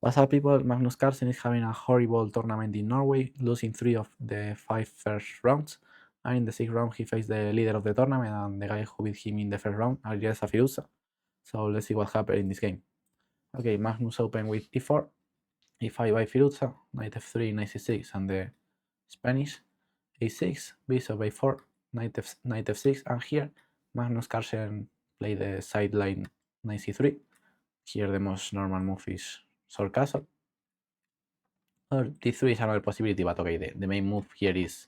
What's up, people? Magnus Carlsen is having a horrible tournament in Norway, losing 3 of the 5 first rounds. And in the 6th round, he faced the leader of the tournament and the guy who beat him in the first round, Firouzja. So let's see what happened in this game. Okay, Magnus opened with e4, e5 by Firouzja, knight f3, knight c6, and the Spanish a6, bishop a4, knight f6, and here Magnus Carlsen played the sideline knight c3. Here the most normal move is short castle. Or d3 is another possibility, but okay, the main move here is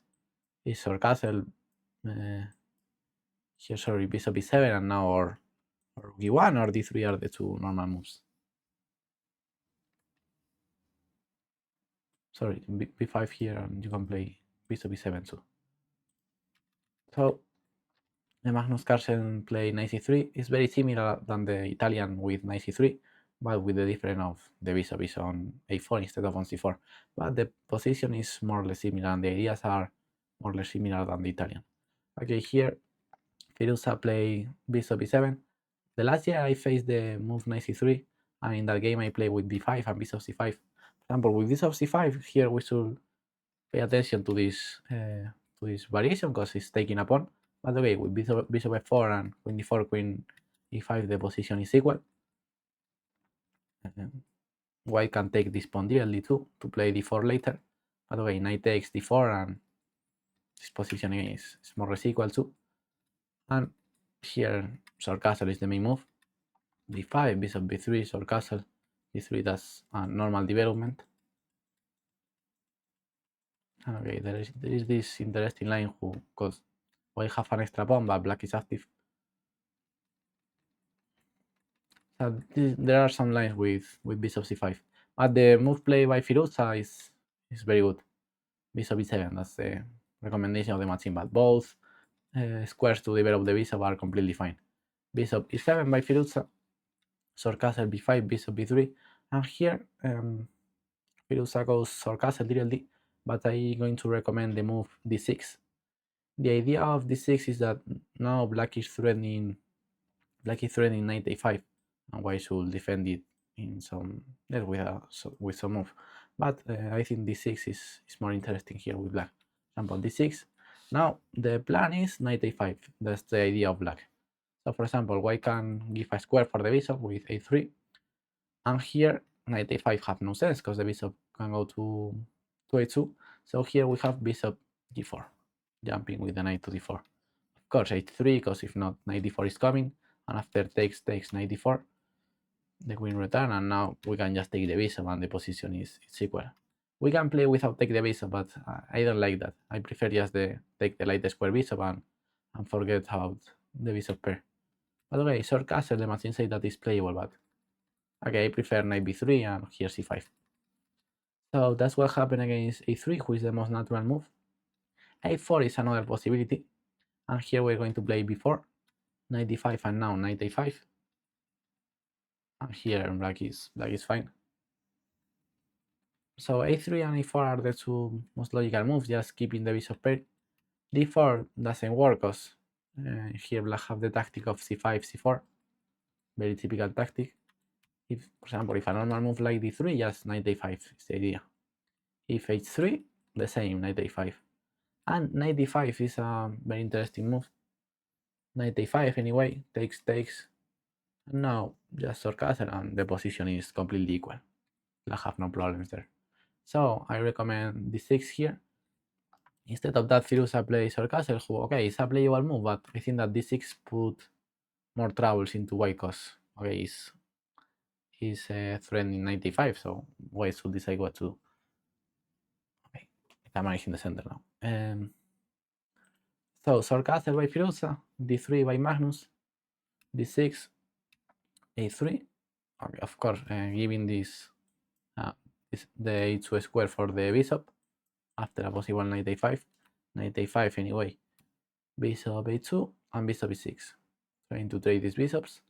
short castle. Here, sorry, bishop b7, and now or g1 or d3 are the two normal moves. Sorry, b5 here, and you can play bishop b7 too. So the Magnus Carlsen play knight c3 is very similar than the Italian with knight c3, but with the difference of the bishop is on a4 instead of on c4. But the position is more or less similar, and the ideas are more or less similar than the Italian. Okay, here Firouzja play bishop b7. The last year I faced the move knight c3, and in that game I played with b5 and bishop c5. For example, with bishop c5, here we should pay attention to this variation because it's taking a pawn. But okay, with bishop f4 and queen d4, queen e5, the position is equal. White can take this pawn directly too to play d4 later. But okay, knight takes d4, and this position is more or less equal too. And here short castle is the main move. d5, bishop b3, short castle, d3, that's a normal development. Okay, there is this interesting line because white have an extra pawn, but black is active. So there are some lines with bishop c5, but the move played by Firouzja is very good. Bishop e7, that's the recommendation of the machine, but both squares to develop the bishop are completely fine. Bishop e7 by Firouzja, short castle b5, bishop b3, and here Firouzja goes short castle directly, but I'm going to recommend the move d6. The idea of d6 is that now black is threatening knight a5, and white should defend it in some with some move. But I think d6 is more interesting here with black. For example, d6. Now the plan is knight a5. That's the idea of black. So for example, white can give a square for the bishop with a3, and here knight a5 have no sense because the bishop can go to a2. So here we have bishop d4, jumping with the knight to d4. Of course, h3, because if not, knight d4 is coming, and after takes knight d4, the queen return, and now we can just take the bishop, and the position is equal. We can play without take the bishop, but I don't like that. I prefer just take the light square bishop and forget about the bishop pair. By the way, short castle, the machine says that is playable, but okay, I prefer knight b3 and here c5. So that's what happened against a3, which is the most natural move. a4 is another possibility, and here we're going to play b4, knight d5, and now knight a5. And here black is fine. So a3 and a4 are the two most logical moves, just keeping the bishop pair. d4 doesn't work because here black have the tactic of c5, c4, very typical tactic. If, for example, if a normal move like d3, just knight a5 is the idea. If h3, the same, knight a5. And knight d5 is a very interesting move. Knight a5 anyway, takes, and now just short castle, and the position is completely equal. I have no problems there. So I recommend d6 here. Instead of that, Firouzja plays short castle, who, okay, it's a playable move, but I think that d6 put more troubles into white because, okay, he's threatening 95, so white should decide what to do. Okay, the camera is in the center now. So short castle by Firouzja, d3 by Magnus, d6, a3. Okay, of course, giving this the a2 square for the bishop after a possible knight a5 anyway, bishop a2 and bishop e6, trying to trade these bishops.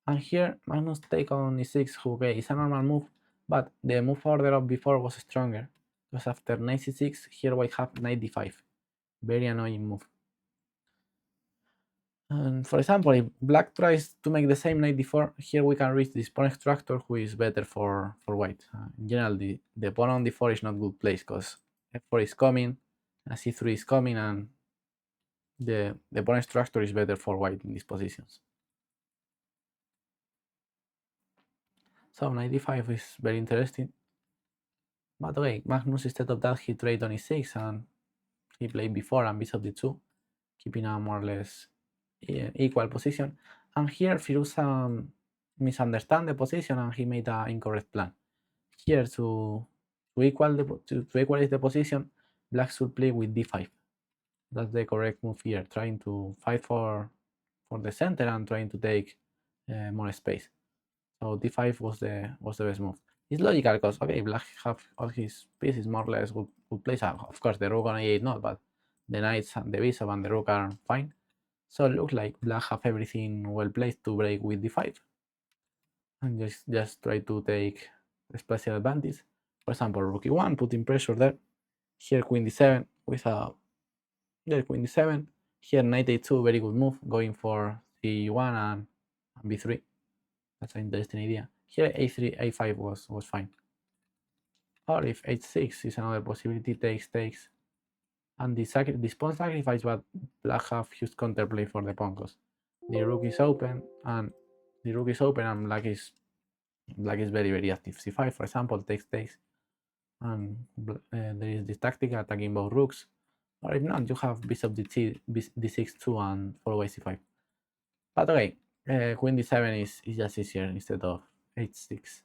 And here Magnus take on e6, okay, it's a normal move, but the move order of before was stronger, because after knight c6 here white have knight d5, very annoying move. And for example, if black tries to make the same knight d4, here we can reach this pawn extractor, who is better for white. In general, the pawn on d4 is not good place because f4 is coming, c3 is coming, and the pawn extractor is better for white in these positions. So knight d5 is very interesting. But okay, Magnus, instead of that, he tried on e6 and he played b4 and bishop d2, keeping a more or less equal position. And here Firouzja misunderstood the position and he made an incorrect plan. Here to equalize the position, black should play with d5. That's the correct move here, trying to fight for the center and trying to take more space. So d5 was the best move. It's logical because okay, black have all his pieces more or less good place. Of course, the rook on a8 not, but the knights and the bishop and the rook are fine. So it looks like black have everything well placed to break with d5 and just try to take the special advantage. For example, rook e1, putting pressure there. Here queen d7 with a queen d7. Here knight a2, very good move, going for c1 and b3. That's an interesting idea. Here a3, a5 was fine. Or if h6 is another possibility, takes. And this pawn sacrifice, but black have huge counterplay for the pawn because the rook is open and black is very, very active. c5, for example, takes. And there is this tactic attacking both rooks. Or if not, you have bishop d6 too and followed by c5. But okay, queen d7 is just easier instead of h6.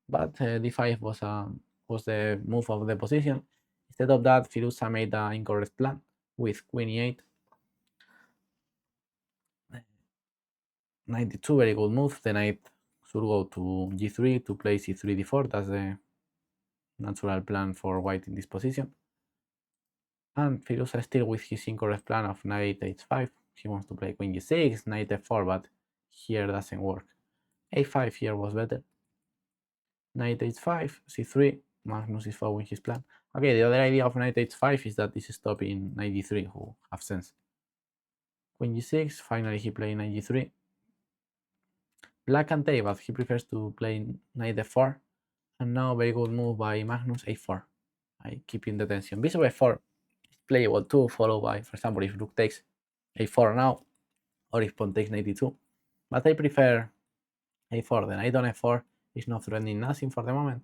But d5 was the move of the position. Instead of that, Firouzja made an incorrect plan with queen e8. Knight d2, very good move. The knight should go to g3 to play c3 d4. That's the natural plan for white in this position. And Firouzja still with his incorrect plan of knight h5. He wants to play queen g6, knight f4, but here doesn't work. a5 here was better. Knight h5, c3. Magnus is following his plan. Okay, the other idea of knight h5 is that this is stopping knight d3, who have sense. Queen g6, finally he played knight g3. Black can take, but he prefers to play knight f4. And now very good move by Magnus, a4. Keeping the tension. Bishop f4 is playable too, followed by, for example, if rook takes a4 now, or if pawn takes knight d2. But I prefer a4. The knight on f4 is not threatening nothing for the moment.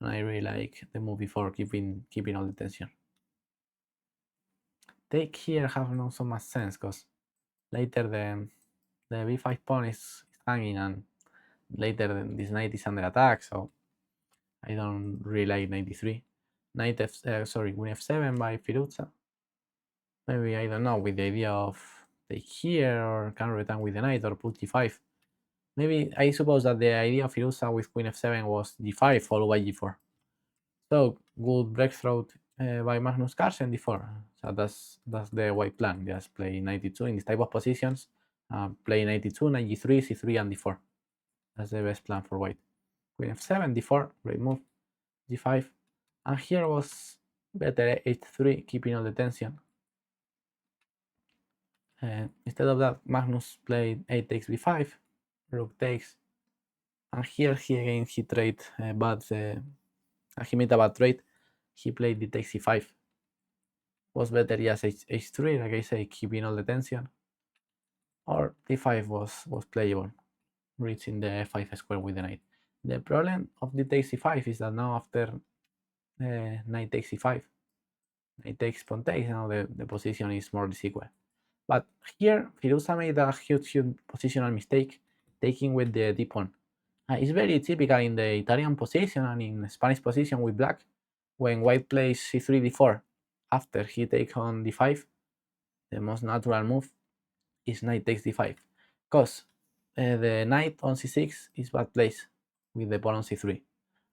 And I really like the move before, keeping all the tension. Take here have not so much sense because later the b5 pawn is hanging and later this knight is under attack, so I don't really like knight d3. Queen f7 by Firouzja. Maybe, I don't know, with the idea of take here or can return with the knight or put g5. Maybe I suppose that the idea of Firouzja with queen f7 was g5 followed by g4. So good breakthrough by Magnus Carlsen d4. So that's the white plan. Just play knight d2 in this type of positions. Play knight d2, knight g3, c3, and d4. That's the best plan for white. Queen f7, d4, great move. g5, and here was better h3, keeping all the tension. Instead of that, Magnus played a takes b5, rook takes, and here he trade he made a bad trade. He played d takes c5. Was better just h3, like I say, keeping all the tension. Or d5 was playable, reaching the f5 square with the knight. The problem of d takes c5 is that now after knight takes c5, knight takes pawn takes, now the position is more disequal. But here, Firouzja made a huge positional mistake, taking with the d pawn. It's very typical in the Italian position and in Spanish position with black. When white plays c3, d4, after he takes on d5, the most natural move is knight takes d5. Because the knight on c6 is bad place with the pawn on c3.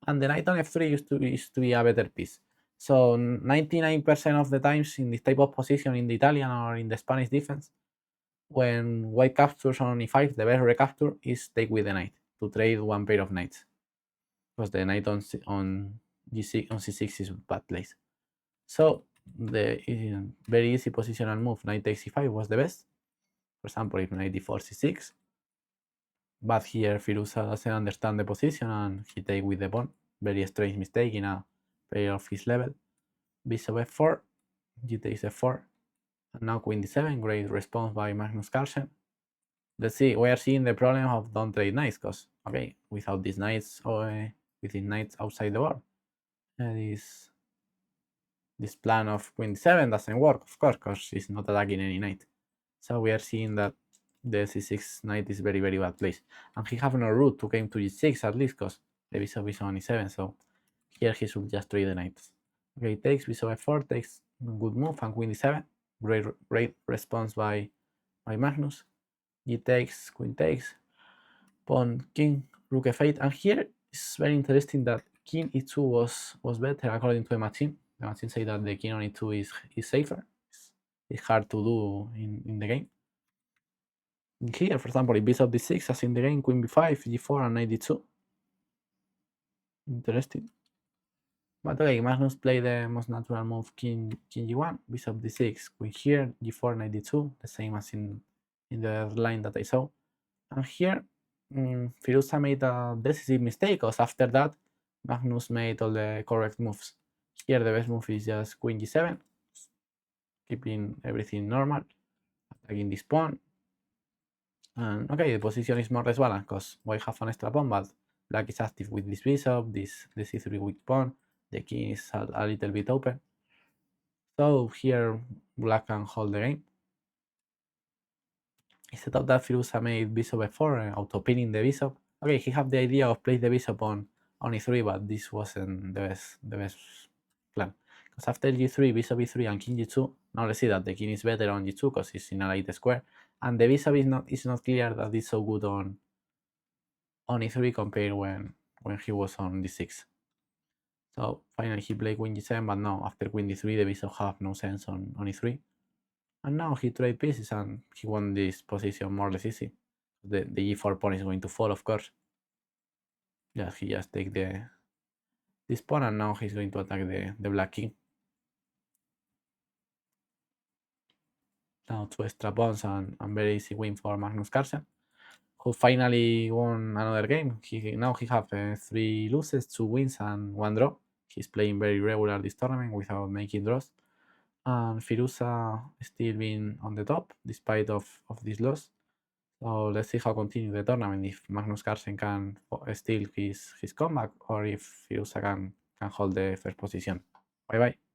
And the knight on f3 used to be a better piece. So 99% of the times in this type of position in the Italian or in the Spanish defense, when white captures on e5, the best recapture is take with the knight to trade one pair of knights, because the knight on g6 on c6 is bad place. So the very easy positional move, knight takes e5, was the best. For example, if knight d4 c6. But here Firouzja doesn't understand the position and he takes with the pawn. Very strange mistake in a player of his level. Bishop f4, g takes f4. And now queen d7, great response by Magnus Carlsen. Let's see, we are seeing the problem of don't trade knights, because, okay, without these knights, or with these knights outside the board, this plan of queen d7 doesn't work, of course, because it's not attacking any knight. So we are seeing that the c6 knight is very, very bad place. And he have no route to game to g6 at least, because the bishop is on e7, so here he should just trade the knights. Okay, takes bishop f4, takes good move, and queen d7. Great response by Magnus. G takes, queen takes, pawn, king, rook f8. And here it's very interesting that king e2 was better according to the machine. The machine say that the king on e2 is safer. It's hard to do in the game. Here, for example, if bishop d6, as in the game, queen b5, g4, and knight d2. Interesting. But okay, Magnus played the most natural move, king g1, bishop d6, queen here, g4, knight d2, the same as in the line that I saw. And here, Firouzja made a decisive mistake, because after that, Magnus made all the correct moves. Here, the best move is just queen g7, keeping everything normal, attacking this pawn. And okay, the position is more or less balanced, because white have an extra pawn, but black is active with this bishop, the c3 weak pawn, the king is a little bit open. So here, black can hold the game. Instead of that, Firouzja made bishop f4, auto-pinning the bishop. Okay, he had the idea of place the bishop on e3, but this wasn't the best plan. Because after g3, bishop e3, and king g2, now let's see that the king is better on g2 because it's in a light square, and the bishop is not clear that it's so good on e3 compared when he was on d6. So finally he played queen g7, but now after queen d3, the bishop have no sense on e3. And now he trade pieces and he won this position more or less easy. The e4 pawn is going to fall, of course. Yeah, he just take this pawn, and now he's going to attack the black king. Now 2 extra pawns and very easy win for Magnus Carlsen, who finally won another game. Now he have 3 losses, 2 wins, and 1 draw. He's playing very regular this tournament without making draws. And Firouzja still being on the top despite of this loss. So let's see how continue the tournament, if Magnus Carlsen can steal his comeback, or if Firouzja can hold the first position. Bye bye.